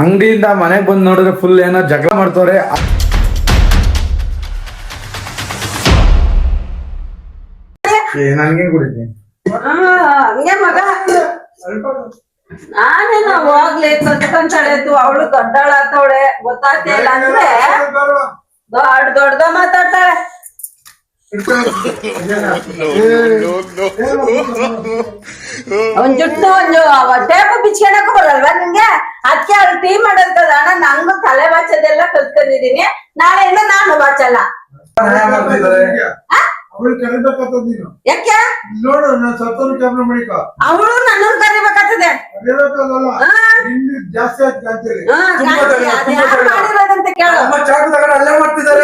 ಅಂಗಡಿಯಿಂದ ಮನೆಗೆ ಬಂದು ನೋಡಿದ್ರೆ ಫುಲ್ ಏನೋ ಜಗಳ ಮಾಡ್ತವ್ರೆ. ನನ್ಗೆ ಕುಡಿತೀನಿ ಹಂಗೆ ಮಗ. ನಾನೇನ ಹೋಗ್ಲಿ ಕತ್ಕೊಂತಾಳೆ ಅವಳು ದೊಡ್ಡವಳಾತವಳೆ ಗೊತ್ತಾಗ್ತಿಲ್ಲ ಅಂದ್ರೆ ದೊಡ್ಡ ಮಾತಾಡ್ತಾಳೆ. ಒಂದ್ ಜುಟ್ಟು ಒಂದು ಟೇಪು ಬಿಚ್ಕೊಳಕ್ ಬರಲ್ವಾ ನಿಂಗೆ? ಅದಕ್ಕೆ ಅವ್ಳು ಟೀ ಮಾಡೋದದ ಅಣ್ಣ. ನಂಗೂ ತಲೆ ಬಾಚೋದೆಲ್ಲ ಕಲ್ತ್ಕೊಂಡಿದೀನಿ. ನಾಳೆಯಿಂದ ನಾನು ಬಾಚಲ್ಲ. ಯಾಕೆ ನೋಡು ನಾನು ಸತ್ತೋರು ಕ್ಯಾಮ್ರಾ ಮಾಡಿಕ ಅವಳು ನನ್ನ ಕರಿಬೇಕಾಗ್ತದೆ ಜಾಸ್ತಿ ಮಾಡಿರೋದಂತ ಕೇಳು. ಅಲ್ಲೇ ಮಾಡ್ತಿದ್ದಾರೆ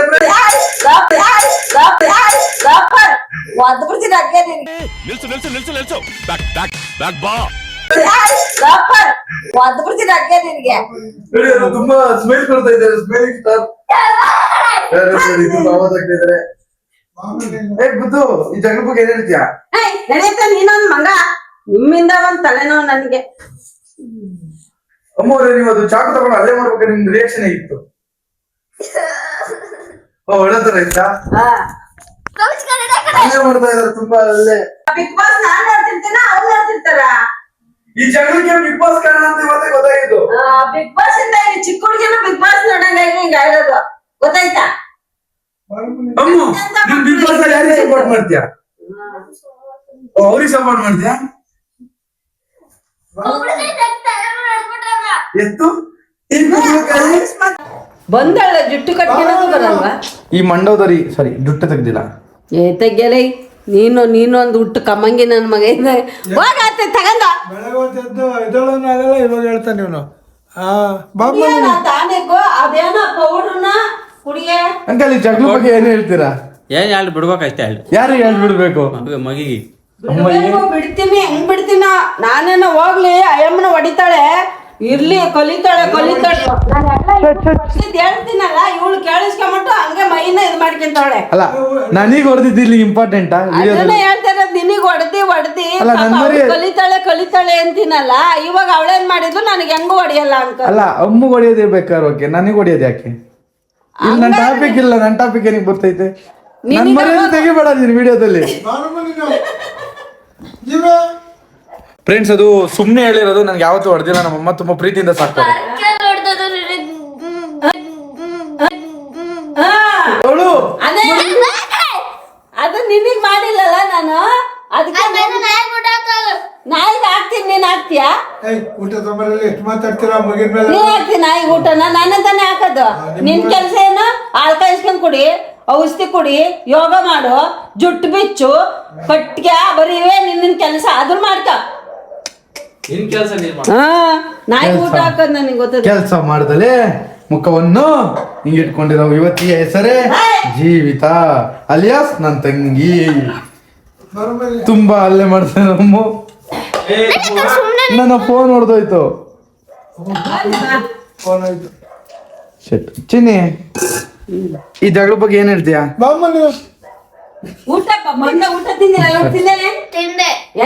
ಒದ್ದು ಬಿಡ್ತೀನಿ ಅಗ್ಗೆ ನಿನ್ಗೆ. ಒದ್ದು ಬಿಡ್ತೀನಿ ಅಗ್ಗೆ ನಿನ್ಗೆ. ತುಂಬಾ ಸ್ಮೈಲ್ ಕೊಡ್ತಾ ಇದ್ದಾರೆ. ಸ್ಮೈಲಿಂಗ್ ಸ್ಟಾರ್ ಬುದ್ದು ಈ ಜಗಳ ಬಗ್ಗೆ ಏನ್ ಹೇಳ್ತೀಯಾ? ನಡೆಯುತ್ತೆ ನೀನೊಂದ್ ಮಂಗ. ನಿಮ್ಮಿಂದ ಒಂದ್ ತಲೆನೋವು ನನ್ಗೆ. ಅಮ್ಮವ್ರೆ ನೀವು ಅದು ಚಾಕು ತಗೊಂಡು ಅಲ್ಲೇ ಮಾಡ್ಬೇಕು. ನಿಮ್ದು ರಿಯಾಕ್ಷನ್ ಹೇಗಿತ್ತು? ಒಳ್ಳೆ ತರ ಇತ್ತಾ? ಅಲ್ಲೇ ಮಾಡ್ತಾ ಇದಾರೆ ತುಂಬಾ. ಅಲ್ಲೇ ಬಿಗ್ ಬಾಸ್ ನಾನ್ ನೋಡ್ತಿರ್ತೀನ ಅವ್ರು ನೋಡ್ತಿರ್ತಾರ. ಈ ಜಗಳಕ್ಕೆ ಬಿಗ್ ಬಾಸ್ ಕಾರಣ ಅಂತ ಇವತ್ತೇ ಗೊತ್ತಾಗಿದ್ದು. ಬಿಗ್ ಬಾಸ್ ಇಂದ ಚಿಕ್ಕ ಹುಡುಗಿನ ಬಿಗ್ ಬಾಸ್ ನೋಡಂಗಾಗಿ ಹಿಂಗ ಇರೋದು ಗೊತ್ತಾಯ್ತಾ? ಅಮ್ಮ ನೀನ್ ಬಿಗ್ ಬಾಸ್ ಅಲ್ಲಿ ಯಾರಿಗೆ ಸಪೋರ್ಟ್ ಮಾಡ್ತೀಯಾ? ಅವ್ರಿಗೆ ಸಪೋರ್ಟ್ ಮಾಡ್ತೀಯಾ? ಎತ್ತು ಬಂದಳ ಜುಟ್ಟು ಕಟ್ಕೊಳ್ಳೋದು ಬರಲ್ವಾ? ಈ ಮಂಡೋದರಿ ಸಾರಿ ಜುಟ್ಟು ತೆಗ್ದಿಲ್ಲ. ತೆಗ್ಯಲ ನೀನು ಒಂದು ಹುಟ್ಟು ಕಮ್ಮಂಗಿ ನನ್ ಮಗ ಹೋಗತ್ತೆ ತಗಂದ ಇದೊಳನಾಗಲ್ಲ. ಇವಾಗ ಹೇಳ್ತಾನೆ ಇವನು ಅದೇನೋ ಪೌಡ್ರನ ಕುಡಿಯ. ಅಂಕಲ್ ಈ ಜಗಳ ಬಗ್ಗೆ ಏನ್ ಹೇಳ್ತೀರಾ? ಏನ್ ಹೇಳಿ ಬಿಡ್ಬೇಕಷ್ಟೇ ಹೇಳಿ. ಯಾರು ಹೇಳ್ ಬಿಡ್ಬೇಕು? ಮಗಿಗೆ ಬಿಡ್ತೀನಿ ಹೆಂಗ್ ಬಿಡ್ತೀನ? ನಾನೇನ ಹೋಗ್ಲಿ ಅಯ್ಯಮ್ಮನ ಹೊಡಿತಾಳೆ ಇರ್ಲಿ ಕಲಿತಾಳೆ ಹೇಳ್ತೀನಲ್ಲ. ಇವಳು ಕೇಳಿಸ್ಕೊಂಬಿಟ್ಟು ಹಂಗೆ ಮೈನ ಇದ್ ಮಾಡ್ಕೊಂತಾಳೆ. ಅಲ್ಲ ನನಗ್ ಹೊಡೆದಿದ್ದಿಲ್ಲಿ ಇಂಪಾರ್ಟೆಂಟ್ ಅದನ್ನ ಹೇಳ್ತಾರೆ. ನಿನಗ್ ಹೊಡ್ದಿ ಕಲಿತಾಳೆ ಅಂತೀನಲ್ಲ. ಇವಾಗ ಅವಳೇನ್ ಮಾಡಿದ್ಲು ನನಗೆ ಹೆಂಗು ಹೊಡಿಯಲ್ಲ ಅಂತ. ಅಲ್ಲ ಅಮ್ಮ ಹೊಡಿಯೋದೇ ಬೇಕಾದ್ರೆ ಓಕೆ, ನನಗ್ ಹೊಡಿಯೋದು ಯಾಕೆ? ನನ್ ಟಾಪಿಕ್ ಇಲ್ಲ. ನನ್ ಟಾಪಿಕ್ ಏನಿಗೆ ಬರ್ತೈತೆ? ನನ್ ಮರ್ಯಾದೆ ತೆಗಿಬೇಡ ನೀನು ವಿಡಿಯೋದಲ್ಲಿ. ಫ್ರೆಂಡ್ಸ್ ಅದು ಸುಮ್ನೆ ಹೇಳಿರೋದು. ನನ್ಗೆ ಯಾವತ್ತೂ ಹೊಡೆದಿಲ್ಲ. ನಮ್ಮಮ್ಮ ತುಂಬಾ ಪ್ರೀತಿಯಿಂದ ಸಾಕ್ತಾರೆ. ಅದು ನಿನಗ್ ಮಾಡಿಲ್ಲಲ್ಲ ನಾನು. ಅದಕ್ಕೆ ನಾಯಿಗೆ ಹಾಕ್ತೀನಿ. ನೀನ್ ಹಾಕ್ತೀಯಾ? ಊಟ ತೊಂಬರಲ್ಲಿ ಎಷ್ಟು ಮಾತಾಡ್ತೀರಾ ಮಗಿನ ಮೇಲೆ? ನೀನ್ ಹಾಕ್ತೀನಿ ನಾಯಿಗೆ ಊಟನ? ನಾನೇ ತಾನೇ ಹಾಕೋದು. ನಿನ್ ಕೆಲ್ಸ ಏನು? ಹಾಲ್ ಕಾಯಿಸ್ಕೊಂಡ್ ಕುಡಿ, ಔಷಧಿ ಕುಡಿ, ಯೋಗ ಮಾಡು, ಜುಟ್ಟು ಬಿಚ್ಚು, ಕಟ್ಗೆ ಬರೀ ಇವೇ ನಿನ್ನ ಕೆಲಸ. ಅದ್ರ ಮಾಡ್ಕ. ನಾಯಿಗೆ ಊಟ ಹಾಕೋದ್ ನನಗೆ ಗೊತ್ತದ. ಕೆಲಸ ಮಾಡ್ದಲೆ ಮುಖವನ್ನು ಹಿಂಗಿಟ್ಕೊಂಡಿರೋ ಯುವತಿಯ ಹೆಸರೇ ಜೀವಿತ ಅಲಿಯಾಸ್ ನನ್ ತಂಗಿ. ತುಂಬಾ ಅಲ್ಲೇ ಮಾಡ್ತಾನೆ ನಮ್ಮ. ನನ್ನ ಫೋನ್ ಹೊಡೆದೋಯ್ತು. ಚಿನ್ನಿ ಈ ಜಗಳ ಬಗ್ಗೆ ಏನ್ ಹೇಳ್ತೀಯಾ? ಊಟ ಊಟ ತಿಂದೆ.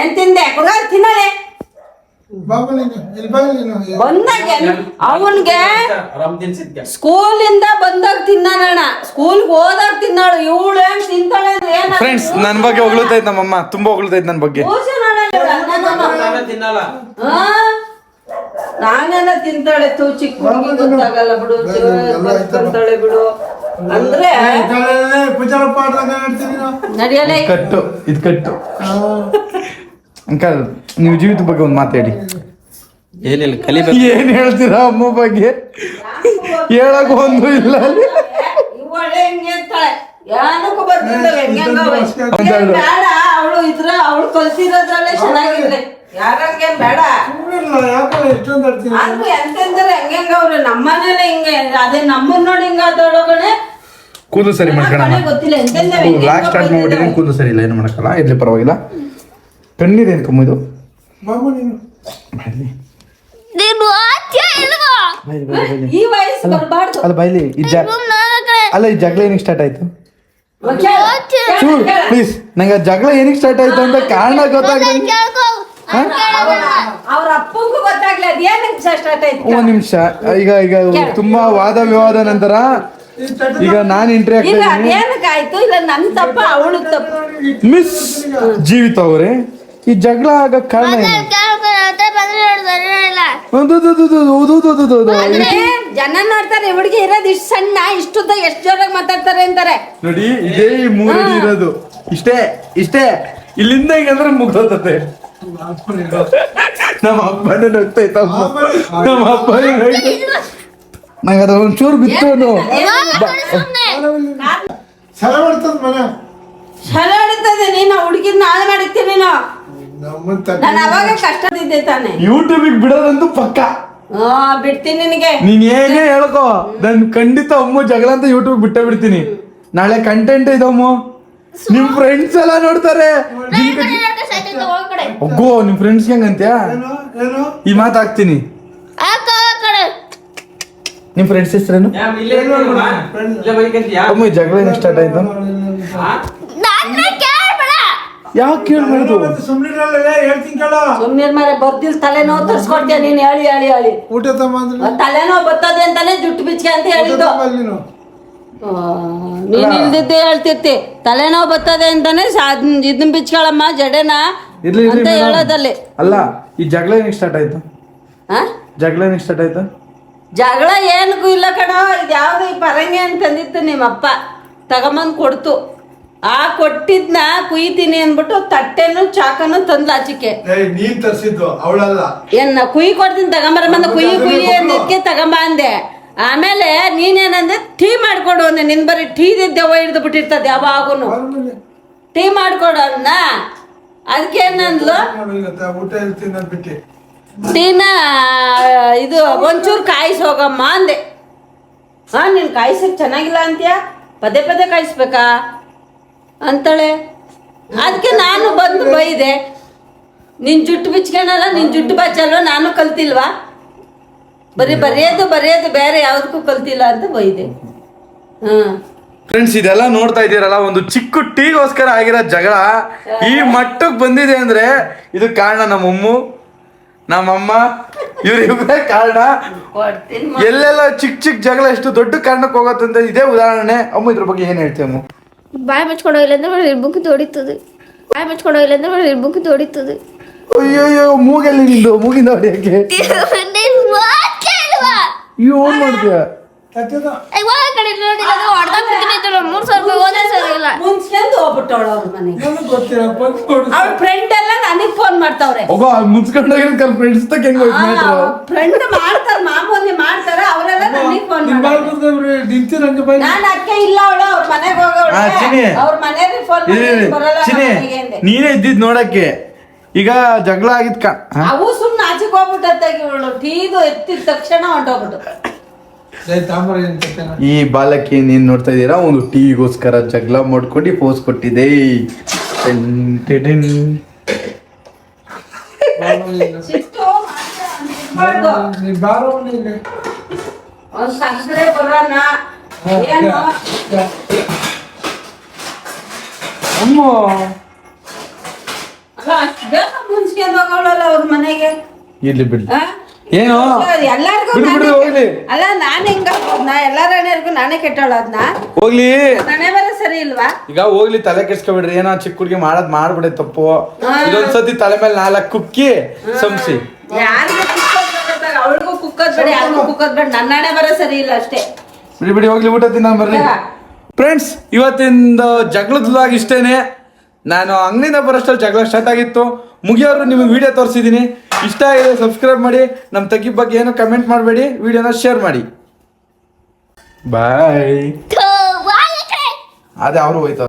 ಏನ್ ತಿಂದೆ? ತಿನ್ನಲೆ ಬಂದಾಗ ಅವನ್ಗೆ ಸ್ಕೂಲಿಂದ ಬಂದಾಗ ತಿನ್ನೋಣ. ಸ್ಕೂಲ್ಗೆ ಹೋದಾಗ ತಿನ್ನಾಳು. ಇವಳು ಏನ್ ತಿಂತಾಳೆ? ಫ್ರೆಂಡ್ಸ್ ನನ್ ಬಗ್ಗೆ ಹೊಗಳ್ತೈತ್ ನಮ್ಮಮ್ಮ. ತುಂಬಾ ಹೊಗಳ್ತೈತ್ ನನ್ ಬಗ್ಗೆ. ನಾನೇನ ತಿಂತಾಳೆ ತು ಚಿಕ್ಕ ಹುಡುಗಿ ಗೊತ್ತಾಗಲ್ಲ ಬಿಡು. ತಿಂತಾಳೆ ಬಿಡು ಅಂದ್ರೆ ನಡಿಯಲ್ಲ. ಕಟ್ಟು ಇದು ಕಟ್ಟು. ಅಂಕಲ್ ನೀವು ಜೀವಿತ ಬಗ್ಗೆ ಒಂದು ಮಾತಾಡಿ. ಏನಿಲ್ಲ ಕಲಿಬೇಕು. ಏನ್ ಹೇಳ್ತೀರಾ ಅಮ್ಮ ಬಗ್ಗೆ? ಹೇಳಕ್ ಒಂದು ಇಲ್ಲ. ಇವಳೆ ಹೆಂಗೆ ಇರ್ತಾಳೆ? ಏನಕ್ಕೂ ಬರ್ತಿದ್ದಾವೆ ಬೇಡ. ಅವಳು ಇದ್ರ ಅವಳು ಕಲ್ತಿರೋದ್ರಲ್ಲೇ ಚೆನ್ನಾಗಿರ್ಲಿ. ಯಾರಂಗೇನ್ ಬೇಡ. ಅಂದ್ರು ಎಂತಂದ್ರೆ ಹೆಂಗ ಅವ್ರೆ ನಮ್ಮನೇಲೆ ಹಿಂಗೆ. ಅದೇ ನಮ್ಮನ್ ನೋಡಿ ಹಿಂಗಾದೊಳಗಡೆ ಕೂದಲು ಸರಿ ಮಾಡ್ಕೊಳ್ಳೋಣ. ಗೊತ್ತಿಲ್ಲ ಎಂತೆಂದ ಲಾಸ್ಟ್ ಸ್ಟಾರ್ಟ್ ಮಾಡ್ಬಿಟ್ಟಿದ್ದೀನಿ. ಕೂದಲು ಸರಿ ಇಲ್ಲ, ಏನು ಮಾಡಕ್ಕಲ್ಲ. ಇರ್ಲಿ ಪರವಾಗಿಲ್ಲ. ಕಣ್ಣಿದೇನು ಕಮ್ಮಿ ಇದು. ಈ ವಯಸ್ಸು ಬರಬಾರ್ದು. ಅಲ್ಲ ಬೈಲಿ ಅಲ್ಲ ಈ ಜಗಳ ಏನಕ್ಕೆ ಸ್ಟಾರ್ಟ್ ಆಯ್ತು? ಪ್ಲೀಸ್ ನಂಗೆ ಜಗಳ ಏನಕ್ಕೆ ಸ್ಟಾರ್ಟ್ ಆಯ್ತು ಅಂತ ಕಾರಣ ಗೊತ್ತಾಗ. ಅವ್ರ ಅಪ್ಪಂಗೂ ಗೊತ್ತಾಗ್ಲಿ ಅದೇನಕ್ಕೆ ಸ್ಟಾರ್ಟ್ ಆಯ್ತು. ಒಂದ್ ನಿಮಿಷ, ಈಗ ತುಂಬಾ ವಾದ ವಿವಾದ ನಂತರ ಈಗ ನಾನು ಎಂಟ್ರಿ ಇಲ್ಲ ಆಗ್ತಾ ಇದ್ದೀನಿ. ಅದೇನಕ್ಕಾಯ್ತು, ಇಲ್ಲ ನನ್ ತಪ್ಪ ಅವಳು ತಪ್ಪು. ಮಿಸ್ ಜೀವಿತ ಅವರೇ, ಈ ಜಗಳ ಆಗ ಕಾರಣ ಏನು? ಅಂದ್ರೆ ಜನ ನೋಡ್ತಾರೆ ಹುಡುಗಿ ಇರೋದು ಇಷ್ಟು ಸಣ್ಣ, ಇಷ್ಟುದ್ದ ಎಷ್ಟು ಜೋರಾಗಿ ಮಾತಾಡ್ತಾರೆ ಅಂತಾರೆ. ನೋಡಿ, ಇದೇ ಈ ಮೂರಡಿ ಇರೋದು, ಇಷ್ಟೇ ಇಲ್ಲಿಂದ ಹಿಂಗಂದ್ರೆ ಮುಗ್ದೋತತೆ. ನಮ್ಮ ಅಪ್ಪನೇ ನಗ್ತೈತ, ನಮ್ಮ ಅಪ್ಪ ನಂಗೆ ಅದ ಒಂಚೂರು ಬಿತ್ತು. ಸಲ ಮಾಡ್ತದ ಮನೆ ಛಲ ಹೊಡಿತದೆ. ನೀನು ಹುಡುಗಿನ ಹಾಳು ಮಾಡಿರ್ತೀನಿ ನೀನು. ನಮ್ಮನ್ ನಾನು ಅವಾಗ ಕಷ್ಟದಿದ್ದೆ ತಾನೆ. ಯೂಟ್ಯೂಬಿಗೆ ಬಿಡೋದಂತೂ ಪಕ್ಕ. ಬಿಡ್ತೀನಿ ನಿನಗೆ. ನೀನ್ ಏನೇ ಹೇಳ್ಕೋ, ನನ್ ಖಂಡಿತ ಅಮ್ಮ ಜಗಳ ಅಂತ ಯೂಟ್ಯೂಬ್ ಬಿಟ್ಟೇ ಬಿಡ್ತೀನಿ. ನಾಳೆ ಕಂಟೆಂಟ್ ಇದಮ್ಮ, ನಿಮ್ ಫ್ರೆಂಡ್ಸ್ ಎಲ್ಲ ನೋಡ್ತಾರೆ. ಒಗ್ಗೋ, ನಿಮ್ ಫ್ರೆಂಡ್ಸ್ ಹೆಂಗಂತ್ಯಾ ಏನು ಈ ಮಾತಾಗ್ತೀನಿ. ನಿಮ್ ಫ್ರೆಂಡ್ಸ್ ಹೆಸರೇನು? ಅಮ್ಮ ಈ ಜಗಳ ಏನ್ ಸ್ಟಾರ್ಟ್ ಆಯ್ತು? ಯಾಕೆ ಕೇಳ್ಬಾರ್ದು? ಸುಮ್ನಿರಲ್ಲ, ಹೇಳ್ತೀನಿ ಕೇಳ. ಸುಮ್ನಿರ್ ಮಾರೆ, ಬರ್ದಿಲ್ ತಲೆನೋವು ತರ್ಸ್ಕೊಡ್ತೀಯ ನೀನ್. ಹೇಳಿ ಊಟ ತಮ್ಮ ಅಂದ್ರೆ ತಲೆನೋವು ಬರ್ತದೆ ಅಂತಾನೆ ಜುಟ್ಟು ಬಿಚ್ಕೆ ಅಂತ ಹೇಳಿದ್ದು. ನೀನು ನೀನ್ ಇಲ್ದಿದ್ದೆ ಹೇಳ್ತಿರ್ತಿ. ತಲೆನೋವು ಬರ್ತದೆ ಅಂತಾನೆ ಇದನ್ ಬಿಚ್ಕೊಳಮ್ಮ ಜಡೆನ ಇರ್ಲಿ ಅಂತ madam. ಹೇಳೋದಲ್ಲಿ. ಅಲ್ಲ, ಈ ಜಗಳ ಏನಕ್ಕೆ ಸ್ಟಾರ್ಟ್ ಆಯ್ತು? ಆ? ಜಗಳ ಏನಕ್ಕೆ ಸ್ಟಾರ್ಟ್ ಆಯ್ತು? ಜಗಳ ಏನಕ್ಕೂ ಇಲ್ಲ ಕಣೋ. ಇದು ಯಾವ್ದು ಈ ಪರಂಗಿ ಅಂತ ತಂದಿತ್ತು ನಿಮ್ಮಪ್ಪ, ತಗೊಂಬಂದ್ ಕೊಡ್ತು. ಆ ಕೊಟ್ಟಿದ್ನ ಕುಯ್ತೀನಿ ಅನ್ಬಿಟ್ಟು ತಟ್ಟೆನು ಚಾಕನು ತಂದ್ಲ ಆಚಿಕೆ. ನೀನ್ ತರ್ಸಿದ್ದು ಅವಳಲ್ಲ. ಏನ್ ಕುಯ್ ಕೊಡ್ತೀನಿ ತಗೊಂಬರಮಂದ, ಕುಯ್ಯಿ ಅಂದಿದ್ಕೆ ತಗೊಂಬ ಅಂದೆ. ಆಮೇಲೆ ನೀನೇನಂದೆ, ಟೀ ಮಾಡ್ಕೊಡು ಅಂದೆ. ನಿನ್ ಬರೀ ಟೀದ ದೆವ್ವ ಹಿಡ್ದು ಬಿಟ್ಟಿರ್ತದೆ ಯಾವಾಗೂನು. ಟೀ ಮಾಡ್ಕೊಡು ಅನ್ನ. ಅದಕ್ಕೆ ಏನಂದ್ಲು, ಊಟ ಇರ್ತೀನಿ ಬಿಟ್ಟು ಟೀನ ಇದು ಒಂಚೂರು ಕಾಯಿಸಿ ಹೋಗಮ್ಮ ಅಂದೆ. ನೀನ್ ಕಾಯಿಸಕ್ ಚೆನ್ನಾಗಿಲ್ಲ ಅಂತೀಯ, ಪದೇ ಪದೇ ಕಾಯಿಸ್ಬೇಕಾ ಅಂತಾಳೆ. ಅದಕ್ಕೆ ನಾನು ಬಂದು ಬೈದೆ. ನಿನ್ ಜುಟ್ಟು ಬಿಚ್ಕೊಳಲ್ಲ, ನಿನ್ ಜುಟ್ಟು ಬಚ್ಚಲ್ವ, ನಾನು ಕಲ್ತಿಲ್ವಾ, ಬರೆಯೋದು ಬೇರೆ ಯಾವ್ದಕ್ಕೂ ಕಲ್ತಿಲ್ಲ ಅಂತ ಬೈದೆ. ಫ್ರೆಂಡ್ಸ್, ಇದೆಲ್ಲ ನೋಡ್ತಾ ಇದ್ದೀರಲ್ಲ, ಒಂದು ಚಿಕ್ಕ ಟೀಗೋಸ್ಕರ ಆಗಿರೋ ಜಗಳ ಈ ಮಟ್ಟಕ್ಕೆ ಬಂದಿದೆ ಅಂದ್ರೆ ಇದು ಕಾರಣ ನಮ್ಮಮ್ಮ ಇವ್ರಿಬ್ಬರೇ ಕಾರಣ. ಎಲ್ಲೆಲ್ಲ ಚಿಕ್ಕ ಜಗಳ ಎಷ್ಟು ದೊಡ್ಡ ಕಾರಣಕ್ಕೆ ಹೋಗತ್ತಂತ ಇದೇ ಉದಾಹರಣೆ. ಅಮ್ಮ, ಇದ್ರ ಬಗ್ಗೆ ಏನ್ ಹೇಳ್ತೀವಿ ಅಮ್ಮ? ಬಾಯಿ ಮುಚ್ಕೊಂಡೋಗಿಲ್ಲ ಅಂದ್ರೆ ಇರ್ಬುಕ್ ದೊಡಿತದೆ. ಅಯ್ಯೋ, ಮೂಗೆಲ್ಲಿ ನಿಂದು, ಮೂಗಿಂದ ಹೊಡಿಯಕ್ಕೆ ಏನ್ ಮಾಡ್ತೀಯ? ಮುನ್ಸ್ಕೊಂಡು ಹೋಗ್ಬಿಟ್ಟವಳು ಅವ್ರ ಮನೆಗೆ. ಗೊತ್ತಿರಪ್ಪ ಅವ್ರ ಫ್ರೆಂಡ್ ಎಲ್ಲ ನನಗ್ ಫೋನ್ ಮಾಡ್ತಾವ್ರೆ. ಹೋಗೋ, ಮುನ್ಸ್ಕೊಂಡೋಗಿನ ಫ್ರೆಂಡ್ಸ್ ತಕ್ಕ ಹೆಂಗ್ ಹೋಯ್ತು ಮ್ಯಾಟ್ರು? ಫ್ರೆಂಡ್ ಮಾಡ್ತಾರ, ಮಾಮೂಲಿ ಮಾಡ್ತಾರ. ಅವರೆಲ್ಲ ನನಗ್ ಫೋನ್ ಮಾಡ್ತಾರೆ. ನಿಂತಿರಂಗೆ ಬಾಯ್. ನಾನು ಅಕ್ಕೆ ಇಲ್ಲ, ಅವಳು ಅವ್ರ ಮನೆಗೆ ಚಿನಿ. ಹೋಗವಳೆ. ಅವ್ರ ಮನೆಗೆ ಫೋನ್ ಮಾಡಿ ಬರಲ್ಲ ಚಿನಿ, ಮನೆಗೆ ಅಂದೆ. ನೀನೇ ಇದ್ದಿದ್ ನೋಡಕ್ಕೆ. ಈಗ ಜಗಳ ಆಗಿದ್ ಅವು ಸುಮ್ನೆ ಆಚೆಗೆ ಹೋಗ್ಬಿಟ್ಟತ್ತಾಗಿ ಇವಳು ಟೀದು ಎತ್ತಿದ ತಕ್ಷಣ ಹೊಂಟೋಗ್ಬಿಟ್ಟು. ಈ ಬಾಲಕಿ ನೀನ್ ನೋಡ್ತಾ ಇದ್ದೀರಾ, ಒಂದು ಟೀಗೋಸ್ಕರ ಜಗಳ ಮಾಡ್ಕೊಂಡು ಪೋಸ್ ಕೊಟ್ಟಿದೆ. ಸಿಟ್ಟು ಮಾಡ್ಬಾರ್ದು. ಒಂದ್ ಸಕ್ಕರೆ ಬರೋಣ ಏನು ಅಮ್ಮ, ಅಲ್ಲ, ಅಷ್ಟ್ ಬೇಗ ಮುನ್ಸ್ಕೊಂಡ್ ಹೋಗವಳಲ್ಲ ಅವ್ರ ಮನೆಗೆ. ಇರ್ಲಿ ಬಿಡ್ಲಿ. ಆ? ಏನು ಎಲ್ಲಾರ್ಗು ಬಿಡು ಹೋಗ್ಲಿ. ಅಲ್ಲ, ನಾನ್ ಹೆಂಗ ಎಲ್ಲಾರ ಹಣೆಯರ್ಗು ನಾನೇ ಕೆಟ್ಟವಳು. ಅದ್ನ ಹೋಗ್ಲಿ, ಮನೆ ಬರ ಸರಿ ಇಲ್ವಾ? ಈಗ ಹೋಗ್ಲಿ, ತಲೆ ಕೆಡ್ಸ್ಕೊಬಿಡ್ರಿ. ಏನೋ ಚಿಕ್ಕ ಹುಡುಗಿ ಮಾಡ್ಬಿಡೆ ತಪ್ಪು. ಇದೊಂದ್ಸತಿ ತಲೆ ಮೇಲೆ 4 ಕುಕ್ಕಿ ಸಂಸಿ. ಯಾರಿಗೂ ಕುಕ್ಕೋದ್ ಬೇಡ, ಅವಳಿಗೂ ಕುಕ್ಕೋದ್ ಬೇಡ, ಯಾರಿಗೂ ಕುಕ್ಕೋದ್ ಬೇಡ. ನನ್ನ ಹಣೆ ಬರ ಸರಿ ಇಲ್ಲ ಅಷ್ಟೇ. ಬಿಡಿ ಹೋಗ್ಲಿ, ಊಟ ತಿನ್ನ ಬರ್ರಿ. ಫ್ರೆಂಡ್ಸ್, ಇವತ್ತಿಂದ ಜಗಳದ ವ್ಲಾಗ್ ಇಷ್ಟೇನೆ. ನಾನು ಅಂಗಡಿಯಿಂದ ಬರೋಷ್ಟಲ್ಲಿ ಜಗಳ ಸ್ಟಾರ್ಟ್ ಆಗಿತ್ತು. ಮುಗಿಯೋರು ನಿಮಗೆ ವಿಡಿಯೋ ತೋರಿಸಿದ್ದೀನಿ. ಇಷ್ಟ ಆಗಿದೆ ಸಬ್ಸ್ಕ್ರೈಬ್ ಮಾಡಿ. ನಮ್ಮ ತಗ್ಗಿ ಬಗ್ಗೆ ಏನೋ ಕಮೆಂಟ್ ಮಾಡಬೇಡಿ, ವಿಡಿಯೋನ ಶೇರ್ ಮಾಡಿ. ಬಾಯ್. ಅದೇ ಅವರು ಹೋಯ್ತು.